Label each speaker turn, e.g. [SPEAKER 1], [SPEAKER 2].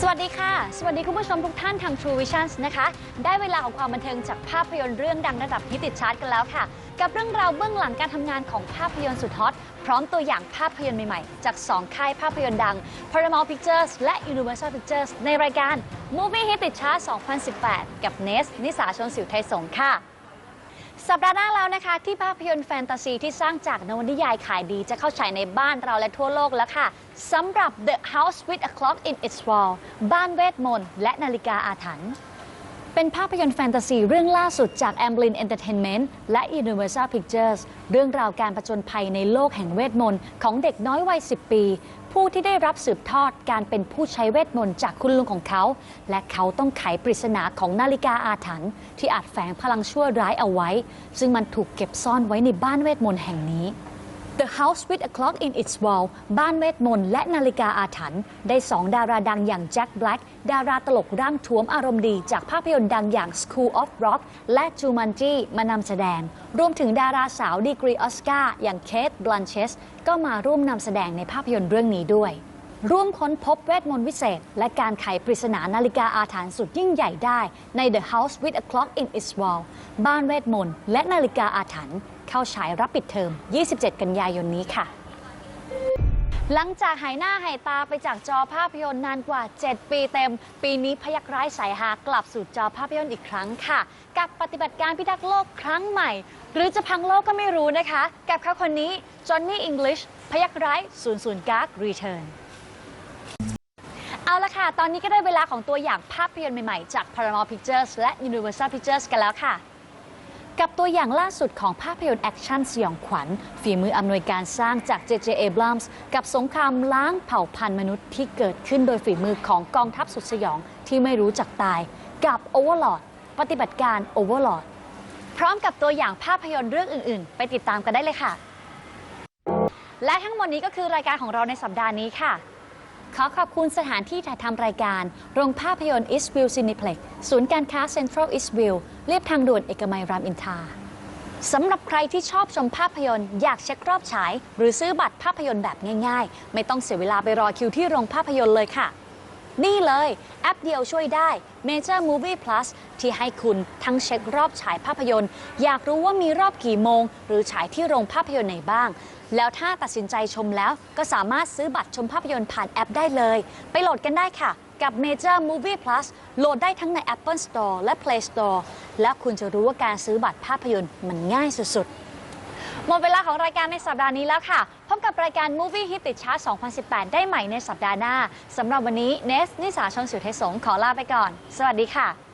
[SPEAKER 1] สวัสดีค่ะสวัสดีคุณผู้ชมทุกท่านทาง True Visions นะคะได้เวลาของความบันเทิงจากภาพยนตร์เรื่องดังระดับฮิตติดชาร์ตกันแล้วค่ะกับเรื่องราวเบื้องหลังการทำงานของภาพยนตร์สุดฮอตพร้อมตัวอย่างภาพยนตร์ใหม่ๆจาก2ค่ายภาพยนตร์ดัง Paramount Pictures และ Universal Pictures ในรายการ Movie Hit ติดชาร์ต 2018 กับเนสนิสาชลสิวไทยสงฆ์ค่ะสัปดาห์หน้าแล้วนะคะที่ภาพยนตร์แฟนตาซีที่สร้างจากนวนิยายขายดีจะเข้าฉายในบ้านเราและทั่วโลกแล้วค่ะสำหรับ The House with a Clock in its Wall บ้านเวทมนต์และนาฬิกาอาถรรพ์เป็นภาพยนตร์แฟนตาซีเรื่องล่าสุดจาก Amblin Entertainment และ Universal Pictures เรื่องราวการผจญภัยในโลกแห่งเวทมนต์ของเด็กน้อยวัย 10 ปีผู้ที่ได้รับสืบทอดการเป็นผู้ใช้เวทมนต์จากคุณลุงของเขาและเขาต้องไขปริศนาของนาฬิกาอาถรรพ์ที่อาจแฝงพลังชั่วร้ายเอาไว้ซึ่งมันถูกเก็บซ่อนไว้ในบ้านเวทมนต์แห่งนี้ The House with a Clock in its Wall บ้านเวทมนต์และนาฬิกาอาถรรพ์ได้2ดาราดังอย่างแจ็คแบล็กดาราตลกร่างท้วมอารมณ์ดีจากภาพยนตร์ดังอย่าง School of Rock และจูมันจีมานำแสดงรวมถึงดาราสาวดีกรีออสการ์อย่างเคท บลันเชสก็มาร่วมนำแสดงในภาพยนตร์เรื่องนี้ด้วยร่วมค้นพบเวทมนต์วิเศษและการไขปริศนานาฬิกาอาถรรพ์สุดยิ่งใหญ่ได้ใน The House with a Clock in its Wall บ้านเวทมนต์และนาฬิกาอาถรรพ์เข้าฉายรับปิดเทอม 27 กันยายนนี้ค่ะ หลังจากหายหน้าหายตาไปจากจอภาพยนตร์นานกว่า 7 ปีเต็ม ปีนี้พยัคฆ์ร้ายสายฮากลับสู่จอภาพยนตร์อีกครั้งค่ะ กับปฏิบัติการพิทักษ์โลกครั้งใหม่ หรือจะพังโลกก็ไม่รู้นะคะ กับเขาคนนี้จอห์นนี่อิงลิชพยัคฆ์ร้าย00 Dark Returnเอาละค่ะ ตอนนี้ก็ได้เวลาของตัวอย่างภาพยนตร์ใหม่ๆจาก Paramount Pictures และ Universal Pictures กันแล้วค่ะกับตัวอย่างล่าสุดของภาพยนตร์แอคชั่นสยองขวัญฝีมืออำนวยการสร้างจาก J.J. Abrams กับสงครามล้างเผ่าพันธุ์มนุษย์ที่เกิดขึ้นโดยฝีมือของกองทัพสุดสยองที่ไม่รู้จักตายกับ Overlord ปฏิบัติการ Overlord พร้อมกับตัวอย่างภาพยนตร์เรื่องอื่นๆไปติดตามกันได้เลยค่ะและทั้งหมดนี้ก็คือรายการของเราในสัปดาห์นี้ค่ะขอขอบคุณสถานที่ถ่ายทำรายการโรงภาพยนตร์ Eastview Cineplex ศูนย์การค้า Central Eastview เลียบทางด่วนเอกมัยรามอินทราสำหรับใครที่ชอบชมภาพยนตร์อยากเช็ครอบฉายหรือซื้อบัตรภาพยนตร์แบบง่ายๆไม่ต้องเสียเวลาไปรอคิวที่โรงภาพยนตร์เลยค่ะนี่เลยแอปเดียวช่วยได้ Major Movie Plus ที่ให้คุณทั้งเช็ครอบฉายภาพยนตร์อยากรู้ว่ามีรอบกี่โมงหรือฉายที่โรงภาพยนตร์ไหนบ้างแล้วถ้าตัดสินใจชมแล้วก็สามารถซื้อบัตรชมภาพยนตร์ผ่านแอปได้เลยไปโหลดกันได้ค่ะกับ Major Movie Plus โหลดได้ทั้งใน Apple Store และ Play Store และคุณจะรู้ว่าการซื้อบัตรภาพยนตร์มันง่ายสุดๆหมดเวลาของรายการในสัปดาห์นี้แล้วค่ะพบกับรายการ Movie Hit ติดชาร์ต 2018 ได้ใหม่ในสัปดาห์หน้าสำหรับวันนี้เนสนิสาชลสิวไทยสงฆ์ขอลาไปก่อนสวัสดีค่ะ